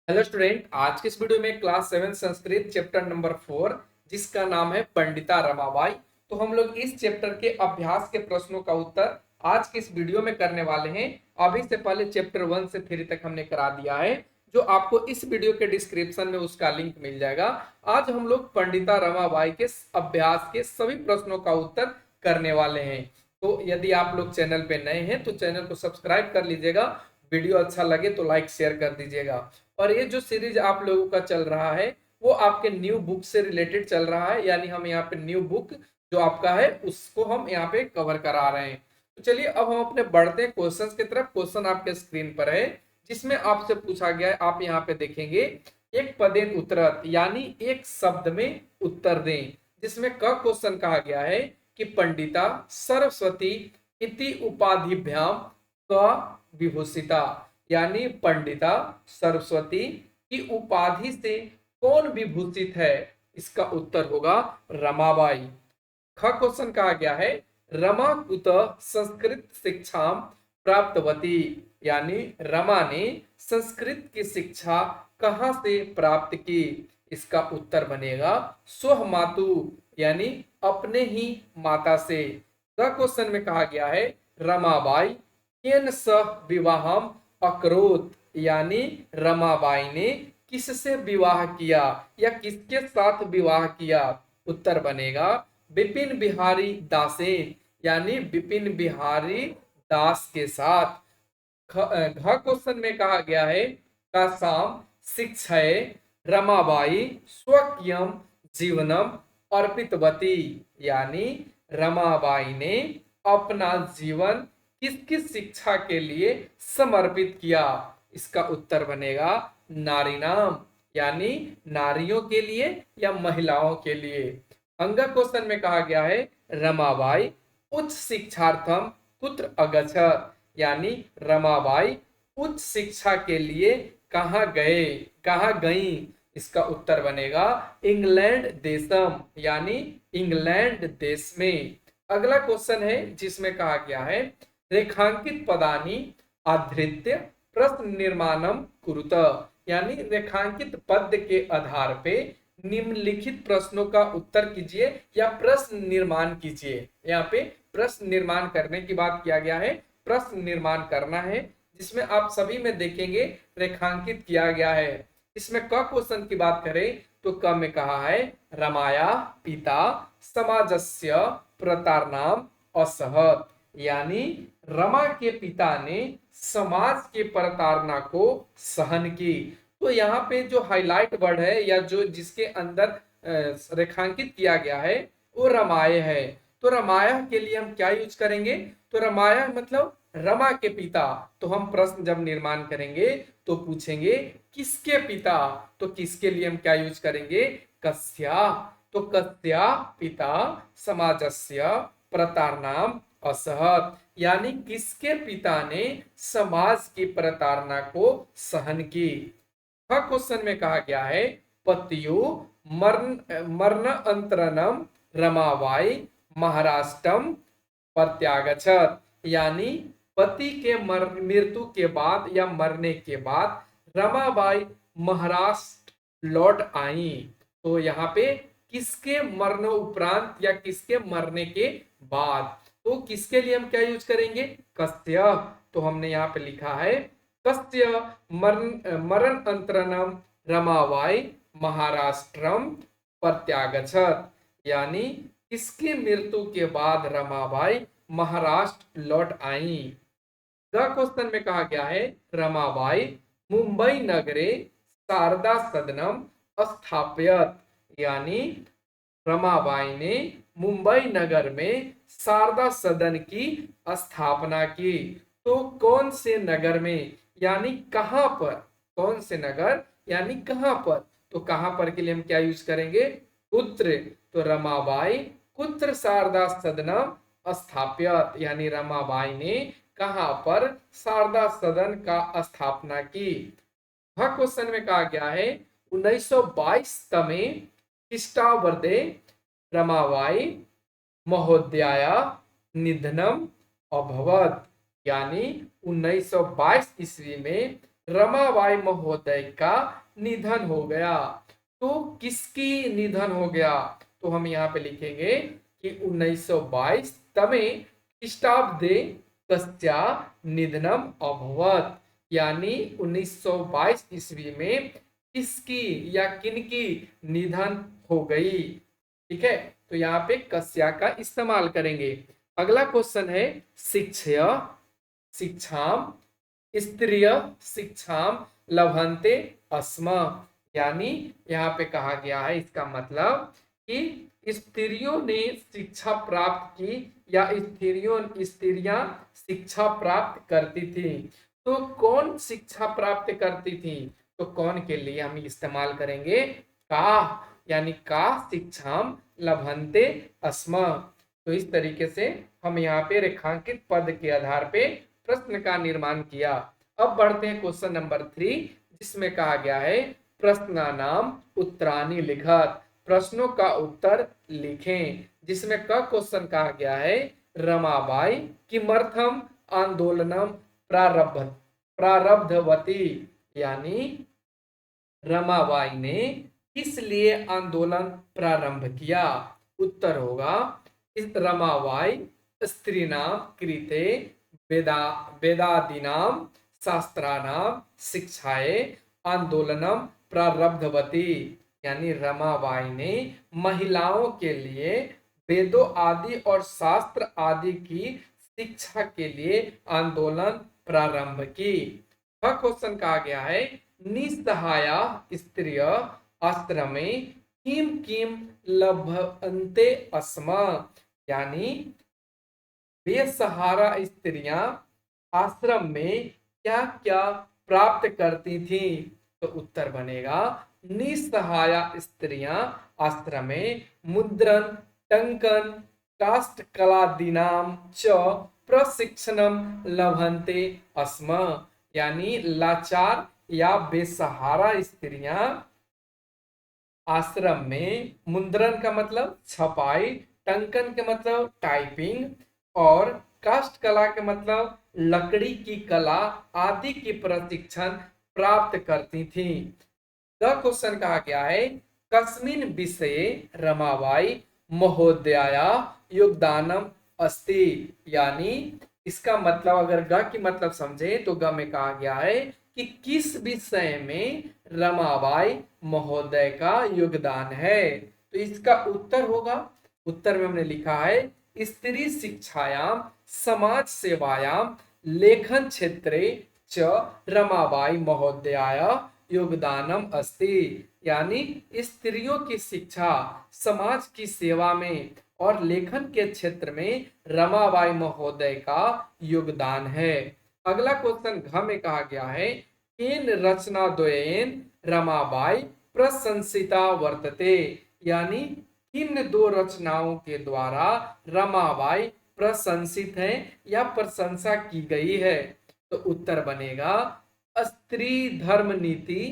Hello student, आज के इस वीडियो में क्लास 7 संस्कृत चैप्टर नंबर 4 जिसका नाम है पंडिता रमाबाई। तो हम लोग इस चैप्टर के अभ्यास के प्रश्नों का उत्तर आज के इस वीडियो में करने वाले हैं। अभी से पहले चैप्टर 1 से 3 तक हमने करा दिया है, जो आपको इस वीडियो के डिस्क्रिप्शन में उसका लिंक मिल जाएगा। आज हम लोग पंडिता रमाबाई के अभ्यास के सभी प्रश्नों का उत्तर करने वाले हैं। तो यदि आप लोग चैनल पे नए हैं तो चैनल को सब्सक्राइब कर लीजिएगा, वीडियो अच्छा लगे तो लाइक शेयर कर दीजिएगा। और ये जो सीरीज आप लोगों का चल रहा है वो आपके न्यू बुक से रिलेटेड चल रहा है, यानी हम यहाँ पे न्यू बुक जो आपका है उसको हम यहाँ पे कवर करा रहे हैं। तो चलिए अब हम अपने बढ़ते हैं क्वेश्चंस की तरफ। क्वेश्चन आपके स्क्रीन पर है जिसमें आपसे पूछा गया है, आप यहाँ पे देखेंगे, एक पदेन उत्तरत यानी एक शब्द में उत्तर दें, जिसमें क क्वेश्चन कहा गया है कि पंडिता सरस्वती इति उपाधिभ्याम क विभूषिता, यानी पंडिता सरस्वती की उपाधि से कौन विभूषित है। इसका उत्तर होगा रमाबाई। ख क्वेश्चन कहा गया है रमा कुतः संस्कृत शिक्षा प्राप्तवती, यानी रमा ने संस्कृत की शिक्षा कहां से प्राप्त की। इसका उत्तर बनेगा स्व मातु, यानी अपने ही माता से। द क्वेश्चन में कहा गया है रमाबाई केन सह विवाहम अकरोत, यानी रमाबाई ने किससे विवाह किया या किसके साथ विवाह किया। उत्तर बनेगा विपिन बिहारी दासेन, यानी विपिन बिहारी दास के साथ। घ क्वेश्चन में कहा गया है कासाम शिक्षय रमाबाई स्वकीयम जीवनम अर्पितवती, यानी रमाबाई ने अपना जीवन किस किस शिक्षा के लिए समर्पित किया। इसका उत्तर बनेगा नारी नाम, यानी नारियों के लिए या महिलाओं के लिए। अंग क्वेश्चन में कहा गया है रमाबाई उच्च शिक्षार्थम कुत्र अगछत, यानी रमाबाई उच्च शिक्षा के लिए कहाँ गए, कहाँ गई। इसका उत्तर बनेगा इंग्लैंड देशम, यानी इंग्लैंड देश में। अगला क्वेश्चन है जिसमें कहा गया है रेखांकित पदानी आधृत्य प्रश्न निर्माणम कुरुत, यानी रेखांकित पद के आधार पे निम्नलिखित प्रश्नों का उत्तर कीजिए या प्रश्न निर्माण कीजिए। यहाँ पे प्रश्न निर्माण करने की बात किया गया है, प्रश्न निर्माण करना है, जिसमें आप सभी में देखेंगे रेखांकित किया गया है। इसमें क क्वेश्चन की बात करें तो क में कहा है रमाया पिता समाजस्य प्रतारणाम असहत, यानी रमा के पिता ने समाज के प्रताड़ना को सहन की। तो यहाँ पे जो हाईलाइट वर्ड है या जो जिसके अंदर रेखांकित किया गया है वो रमाय है। तो रमाया के लिए हम क्या यूज करेंगे, तो रमाया मतलब रमा के पिता। तो हम प्रश्न जब निर्माण करेंगे तो पूछेंगे किसके पिता, तो किसके लिए हम क्या यूज करेंगे कस्या। तो कस्या पिता समाजस्य प्रतारणाम असहत, यानी किसके पिता ने समाज की प्रताड़ना को सहन की। क्वेश्चन में कहा गया है पतियो मरण अंतरनम रमाबाई महाराष्ट्रम प्रत्यागछत, यानी पति के मृत्यु के बाद या मरने के बाद रमाबाई महाराष्ट्र लौट आई। तो यहाँ पे किसके मरने उपरांत या किसके मरने के बाद, तो किसके लिए हम क्या यूज करेंगे कस्य। तो हमने यहाँ पे लिखा है कस्य मरण अंतरनम रमाबाई महाराष्ट्रम प्रत्यागछत, यानी किसकी मृत्यु के बाद रमाबाई महाराष्ट्र लौट आई। द क्वेश्चन में कहा गया है रमाबाई मुंबई नगरे शारदा सदनम स्थापित, यानी रमाबाई ने मुंबई नगर में शारदा सदन की स्थापना की। तो कौन से नगर में, यानी कहां पर, कौन से नगर यानी कहां पर। तो कहां पर के लिए हम क्या यूज करेंगे कुत्र। तो रमाबाई कुत्र शारदा सदनम स्थापित, यानी रमाबाई ने कहां पर शारदा सदन का स्थापना की। वह क्वेश्चन में कहा गया है 1922 तमे ख्रीष्टाब्दे रमाबाई महोदया निधनम अभवत, यानी 1922 ईस्वी में रमाबाई महोदय का निधन हो गया। तो किसकी निधन हो गया? तो हम यहाँ पे लिखेंगे कि 1922 तमे ख्रीष्टाब्दे तस्या निधनम अभवत, यानी 1922 ईस्वी में किसकी या किनकी निधन हो गई। ठीक है, तो यहाँ पे कस्या का इस्तेमाल करेंगे। अगला क्वेश्चन है शिक्षय शिक्षाम स्त्रिय शिक्षाम लभन्ते अस्म, यानी यहाँ पे कहा गया है, इसका मतलब कि स्त्रियों ने शिक्षा प्राप्त की या स्त्रियां शिक्षा प्राप्त करती थी। तो कौन शिक्षा प्राप्त करती थी? तो कौन के लिए हम इस्तेमाल करेंगे का, यानी का शिक्षाम लभन्ते अस्म। तो इस तरीके से हम यहाँ पे रेखांकित पद के आधार पे प्रश्न का निर्माण किया। अब बढ़ते हैं क्वेश्चन नंबर 3, जिसमें कहा गया है प्रश्नानाम उत्तराणि लिखत, प्रश्नों का उत्तर लिखें। जिसमें क क्वेश्चन कहा गया है रमाबाई किमर्थम आंदोलनम प्रारब्धवती, यानी रमाबाई ने किस लिए आंदोलन प्रारंभ किया। उत्तर होगा इस रमाबाई स्त्रीणाम कृते वेदादीनाम शास्त्राणाम शिक्षाए आंदोलनम प्रारब्धवती, यानी रमाबाई ने महिलाओं के लिए वेदों आदि और शास्त्र आदि की शिक्षा के लिए आंदोलन प्रारंभ की। क्वेश्चन कहा गया है निसहाया स्त्रिय आश्रमे किम किम लभन्ते अस्म, यानी बेसहारा स्त्रियां आश्रम में क्या क्या प्राप्त करती थी। तो उत्तर बनेगा निसहाया स्त्रियां आश्रम में मुद्रण टंकन काष्ठ कलादीनाम च प्रशिक्षणम लभन्ते अस्म, यानी लाचार या बेसहारा स्त्रियां आश्रम में मुद्रण का मतलब छपाई, टंकन के मतलब टाइपिंग और काष्ठ कला के मतलब लकड़ी की कला आदि की प्रशिक्षण प्राप्त करती थी। द क्वेश्चन कहा गया है कस्मिन विषये रमाबाई महोदयाया योगदानम अस्ति, यानी इसका मतलब अगर ग की मतलब समझे तो ग में कहा गया है कि किस विषय में रमाबाई महोदय का योगदान है। तो इसका उत्तर होगा, उत्तर में हमने लिखा है स्त्री शिक्षायाम समाज सेवायाम लेखन क्षेत्रे च रमाबाई महोदयाय योगदानम अस्ति, यानी स्त्रियों की शिक्षा समाज की सेवा में और लेखन के क्षेत्र में रमाबाई महोदय का योगदान है। अगला क्वेश्चन घ में कहा गया है केन रचना द्वयेन रमाबाई प्रशंसिता वर्तते, यानी किन दो रचनाओं के द्वारा रमाबाई प्रशंसित है या प्रशंसा की गई है। तो उत्तर बनेगा स्त्री धर्म नीति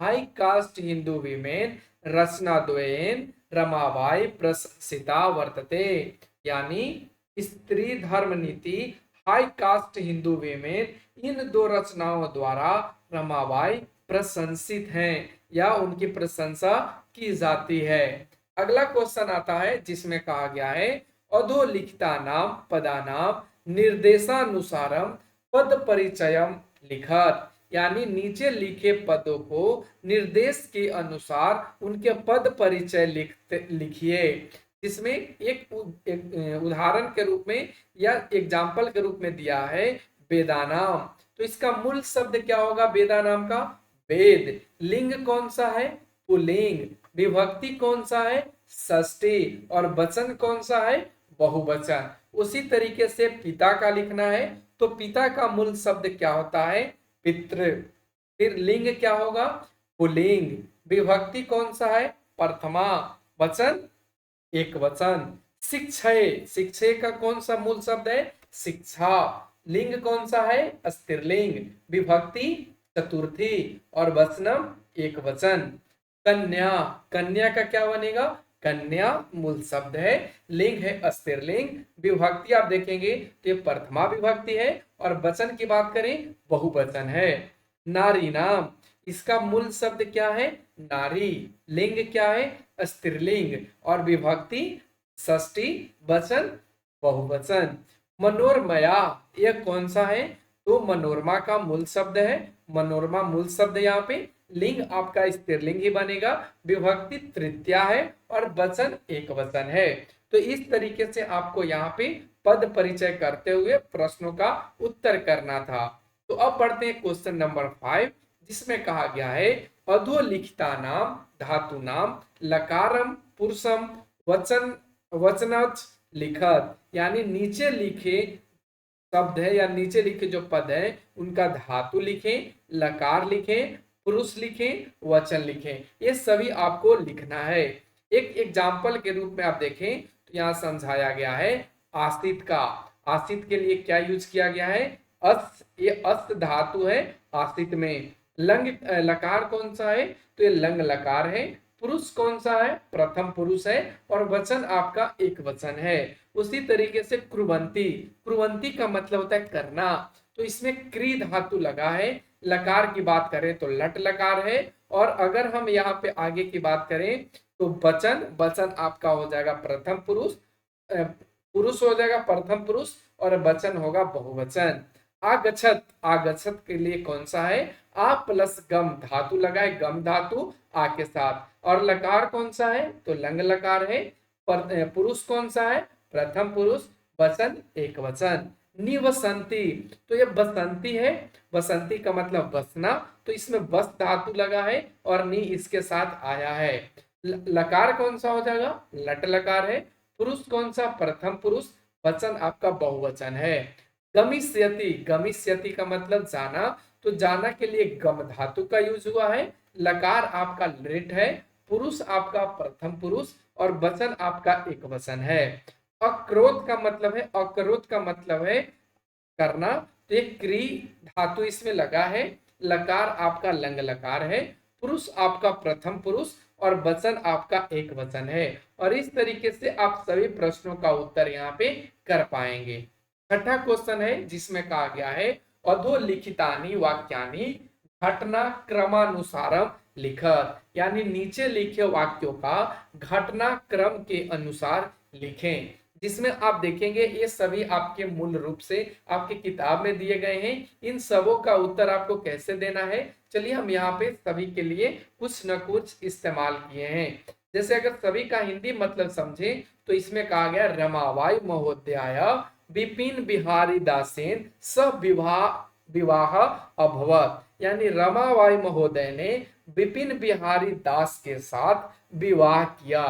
हाई कास्ट हिंदू विमेन रचना द्वयेन रमाबाई प्रशंसिता वर्तते, यानी स्त्री धर्म नीति high cast Hindu women in दो रचनाओं द्वारा रमाबाई प्रशंसित हैं या उनकी प्रशंसा की जाती है। अगला क्वेश्चन आता है जिसमें कहा गया है अधोलिखिता नाम पदानाम निर्देशानुसारम पद परिचयम लिखत, यानी नीचे लिखे पदों को निर्देश के अनुसार उनके पद परिचय लिखिए। जिसमें एक उदाहरण के रूप में या एग्जाम्पल के रूप में दिया है वेदानाम। तो इसका मूल शब्द क्या होगा वेदानाम का? वेद। लिंग कौन सा है? पुल्लिंग। विभक्ति कौन सा है? षष्ठी। और वचन कौन सा है? बहुवचन। उसी तरीके से पिता का लिखना है तो पिता का मूल शब्द क्या होता है? पितृ। फिर लिंग क्या होगा? पुल्लिंग। विभक्ति कौन सा है? प्रथमा। वचन एक वचन। शिक्षय, शिक्षय का कौन सा मूल शब्द है? शिक्षा। लिंग कौन सा है? स्त्रीलिंग। विभक्ति चतुर्थी और वचनम एक वचन। कन्या, कन्या का क्या बनेगा? कन्या मूल शब्द है, लिंग है स्त्रीलिंग। विभक्ति आप देखेंगे तो ये प्रथमा विभक्ति है और वचन की बात करें बहुवचन है। नारी नाम, इसका मूल शब्द क्या है? नारी। लिंग क्या है? स्त्रीलिंग। और विभक्ति षष्ठी, वचन बहुवचन। मनोरमया, यह कौन सा है? तो मनोरमा का मूल शब्द है, मनोरमा मूल शब्द। यहाँ पे लिंग आपका स्त्रीलिंग ही बनेगा, विभक्ति तृतीया है और वचन एक वचन है। तो इस तरीके से आपको यहाँ पे पद परिचय करते हुए प्रश्नों का उत्तर करना था। तो अब बढ़ते हैं क्वेश्चन नंबर 5, जिसमें कहा गया है अधोलिखिता नाम धातु नाम लकारम पुरुषम वचन वचनच लिखत, यानी नीचे लिखे शब्द है या नीचे लिखे जो पद है उनका धातु लिखें, लकार लिखें, पुरुष लिखें, वचन लिखें। ये सभी आपको लिखना है। एक एग्जाम्पल के रूप में आप देखें तो यहाँ समझाया गया है आश्रित का। आश्रित के लिए क्या यूज किया गया है? अस, ये अस धातु है आश्रित में। लंग लकार कौन सा है? तो ये लंग लकार है। पुरुष कौन सा है? प्रथम पुरुष है। और वचन आपका एक वचन है। उसी तरीके से क्रुवंती, क्रुवंती का मतलब होता है करना, तो इसमें क्री धातु लगा है। लकार की बात करें तो लट लकार है। और अगर हम यहाँ पे आगे की बात करें तो वचन, वचन आपका हो जाएगा प्रथम पुरुष, पुरुष हो जाएगा प्रथम पुरुष और वचन होगा बहुवचन। आगछत, आगछत के लिए कौन सा है? आ प्लस गम धातु लगाए, गम धातु आ के साथ। और लकार कौन सा है? तो लंग लकार है। पुरुष कौन सा है? प्रथम पुरुष, वचन एक वचन। निवसंती, तो ये बसंती है। बसंती का मतलब बसना, तो इसमें बस धातु लगा है और नी इसके साथ आया है। लकार कौन सा हो जाएगा? लट लकार है। पुरुष कौन सा? प्रथम पुरुष, वचन आपका बहुवचन है। गमिष्यति, गमिष्यति का मतलब जाना, तो जाना के लिए गम धातु का यूज हुआ है। लकार आपका लिट है, पुरुष आपका प्रथम पुरुष और वचन आपका एक वचन है। अक्रोध का मतलब है, अक्रोध का मतलब है करना, तो एक क्री धातु इसमें लगा है। लकार आपका लंग लकार है, पुरुष आपका प्रथम पुरुष और वचन आपका एक वचन है। और इस तरीके से आप सभी प्रश्नों का उत्तर यहाँ पे कर पाएंगे। छठा क्वेश्चन है जिसमें कहा गया है अधोलिखितानि वाक्यानि घटना क्रमानुसारम लिखत, यानी नीचे लिखे वाक्यों का घटना क्रम के अनुसार लिखें। जिसमें आप देखेंगे ये सभी आपके मूल रूप से आपकी किताब में दिए गए हैं। इन सबों का उत्तर आपको कैसे देना है, चलिए हम यहाँ पे सभी के लिए कुछ न कुछ इस्तेमाल किए हैं। जैसे अगर सभी का हिंदी मतलब समझे तो इसमें कहा गया रमाबाई महोदयाय विपिन बिहारी दासेन विवाह अभवत, यानी रमाबाई महोदय ने विपिन बिहारी दास के साथ विवाह किया।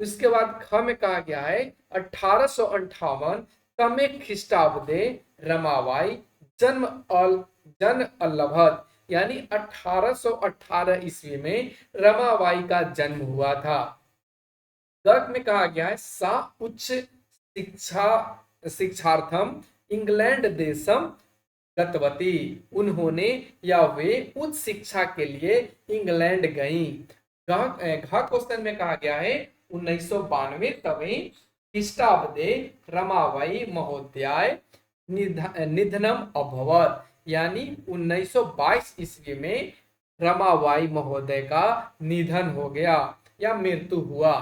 उसके बाद ख में कहा गया है 1858 तमे ख्रीष्टाब्दे रमाबाई जन अल्लभत, यानी 1818 ईस्वी में रमाबाई का जन्म हुआ था। गर्क में कहा गया है सा उच्च शिक्षार्थम इंग्लैंड देशम गतवती, उन्होंने या वे उच्च शिक्षा के लिए इंग्लैंड गईं। घ क्वेश्चन में कहा गया है 1992 तमे ख्रीष्टाब्दे रमाबाई महोदयाय निधनम अभवत, यानी 1922 ईस्वी में रमाबाई महोदय का निधन हो गया या मृत्यु हुआ।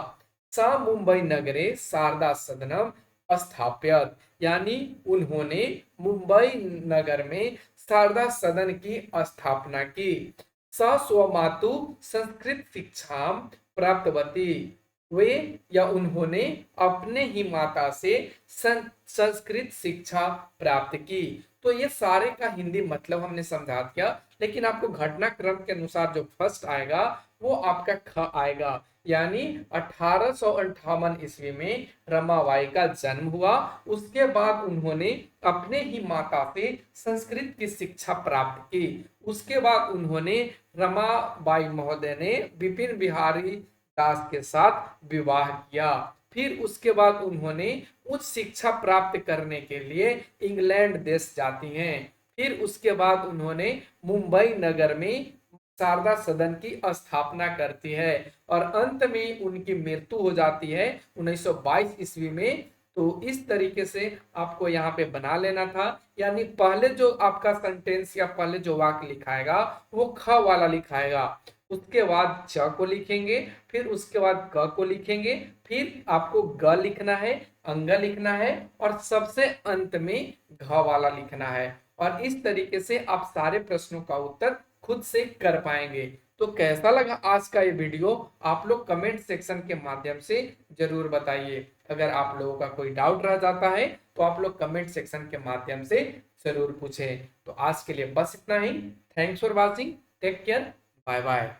सा मुंबई नगरे शारदा सदनम स्थापित, यानी उन्होंने मुंबई नगर में शारदा सदन की स्थापना की। स स्वमातु संस्कृत शिक्षा प्राप्तवती, वे या उन्होंने अपने ही माता से संस्कृत शिक्षा प्राप्त की। तो ये सारे का हिंदी मतलब हमने समझा दिया, लेकिन आपको घटनाक्रम के अनुसार जो फर्स्ट आएगा वो आपका ख आएगा, यानी 1858 ईस्वी में रमाबाई का जन्म हुआ। उसके बाद उन्होंने अपने ही माता से संस्कृत की शिक्षा प्राप्त की। उसके बाद उन्होंने रमाबाई महोदय ने विपिन बिहारी दास के साथ विवाह किया। फिर उसके बाद उन्होंने उच्च शिक्षा प्राप्त करने के लिए इंग्लैंड देश जाती हैं। फिर उसके बाद उन्होंने मुंबई नगर में शारदा सदन की स्थापना करती है और अंत में उनकी मृत्यु हो जाती है 1922 ईस्वी में तो इस तरीके से आपको यहाँ पे बना लेना था, यानी पहले जो आपका सेंटेंस या पहले जो वाक्य लिखाएगा वो ख वाला लिखाएगा, उसके बाद च को लिखेंगे, फिर उसके बाद क को लिखेंगे, फिर आपको ग लिखना है, अंग लिखना है और सबसे अंत में घ वाला लिखना है। और इस तरीके से आप सारे प्रश्नों का उत्तर खुद से कर पाएंगे। तो कैसा लगा आज का ये वीडियो, आप लोग कमेंट सेक्शन के माध्यम से जरूर बताइए। अगर आप लोगों का कोई डाउट रह जाता है तो आप लोग कमेंट सेक्शन के माध्यम से जरूर पूछें। तो आज के लिए बस इतना ही। Thanks for watching, take care, bye bye.